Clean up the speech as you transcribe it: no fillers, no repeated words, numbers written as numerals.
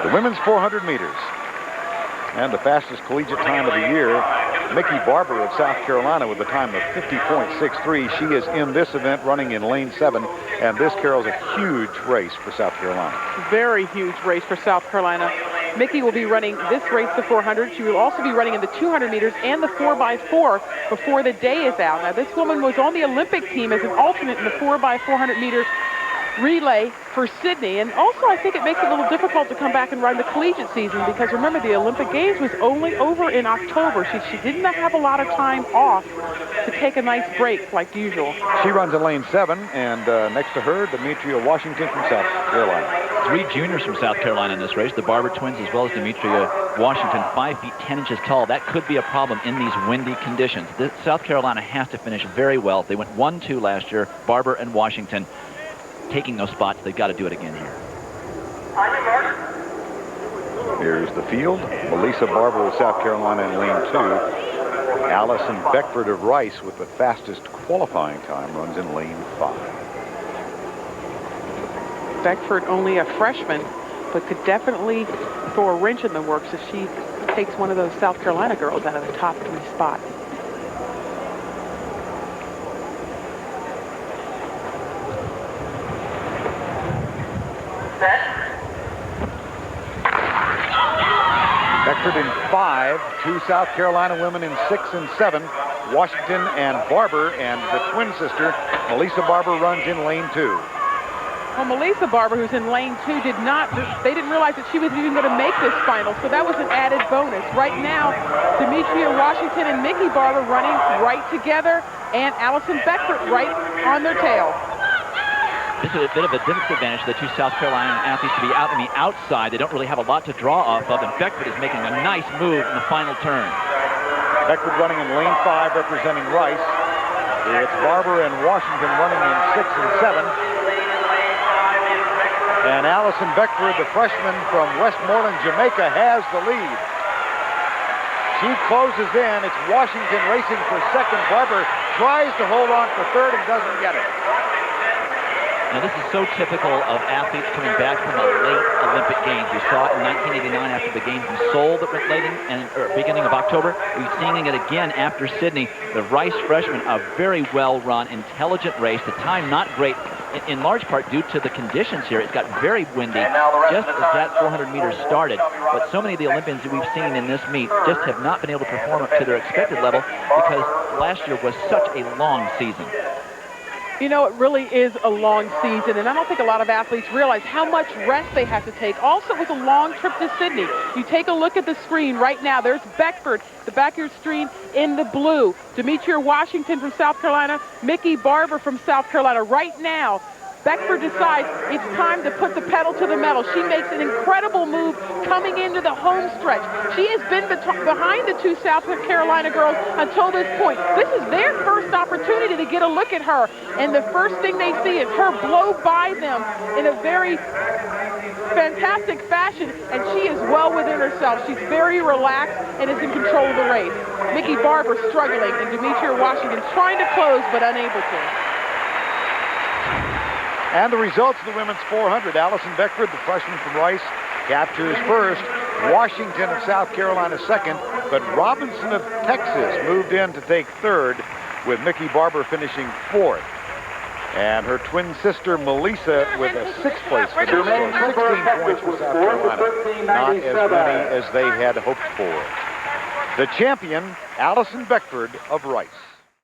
The women's 400 meters. And the fastest collegiate time of the year, Mikele Barber of South Carolina with a time of 50.63. She is in this event running in lane 7. And this, Carol, is a huge race for South Carolina. Very huge race for South Carolina. Mikele will be running this race, the 400. She will also be running in the 200 meters and the 4x4 before the day is out. Now, this woman was on the Olympic team as an alternate in the 4x400 meters relay for Sydney. And also, I think it makes it a little difficult to come back and run the collegiate season because, remember, the Olympic Games was only over in October. She did not have a lot of time off to take a nice break like usual. She runs in lane 7, and next to her, Demetria Washington from South Carolina. 3 juniors from South Carolina in this race, the Barber twins as well as Demetria Washington, 5 feet 10 inches tall. That could be a problem in these windy conditions. South Carolina has to finish very well. They went 1-2 last year, Barber and Washington. Taking those spots, they've got to do it again here. Here's the field. Mikele Barber of South Carolina in lane 2. Allison Beckford of Rice with the fastest qualifying time runs in lane 5. Beckford only a freshman, but could definitely throw a wrench in the works if she takes one of those South Carolina girls out of the top 3 spots. Beckford in 5, 2 South Carolina women in 6 and 7. Washington and Barber, and the twin sister, Mikele Barber, runs in lane 2. Well, Mikele Barber, who's in lane 2, they didn't realize that she was even going to make this final, so that was an added bonus. Right now, Demetria Washington and Mikele Barber running right together, and Allison Beckford right on their tail. This is a bit of a disadvantage for the 2 South Carolina athletes to be out on the outside. They don't really have a lot to draw off of, and Beckford is making a nice move in the final turn. Beckford running in lane 5, representing Rice. It's Barber and Washington running in 6 and 7. And Allison Beckford, the freshman from Westmoreland, Jamaica, has the lead. She closes in. It's Washington racing for second. Barber tries to hold on for third and doesn't get it. Now, this is so typical of athletes coming back from a late Olympic Games. We saw it in 1989 after the Games in Seoul that went late beginning of October. We're seeing it again after Sydney. The Rice freshman, a very well-run, intelligent race. The time not great, in large part due to the conditions here. It's got very windy just as that 400 meters started. But so many of the Olympians that we've seen in this meet just have not been able to perform up to their expected level because last year was such a long season. You know, it really is a long season, and I don't think a lot of athletes realize how much rest they have to take. Also, it was a long trip to Sydney. You take a look at the screen right now. There's Beckford, the back of your screen in the blue. Demetria Washington from South Carolina, Mikele Barber from South Carolina. Right now, Beckford decides it's time to put the pedal to the metal. She makes an incredible move coming into the home stretch. She has been behind the 2 South Carolina girls until this point. This is their first opportunity to get a look at her. And the first thing they see is her blow by them in a very fantastic fashion. And she is well within herself. She's very relaxed and is in control of the race. Mikele Barber struggling, and Demetria Washington trying to close but unable to. And the results of the women's 400. Allison Beckford, the freshman from Rice, captures first. Washington of South Carolina second. But Robinson of Texas moved in to take third, with Mikele Barber finishing fourth. And her twin sister, Mikele, with a 6th place finish. So 16 points for South Carolina. Not as many as they had hoped for. The champion, Allison Beckford of Rice.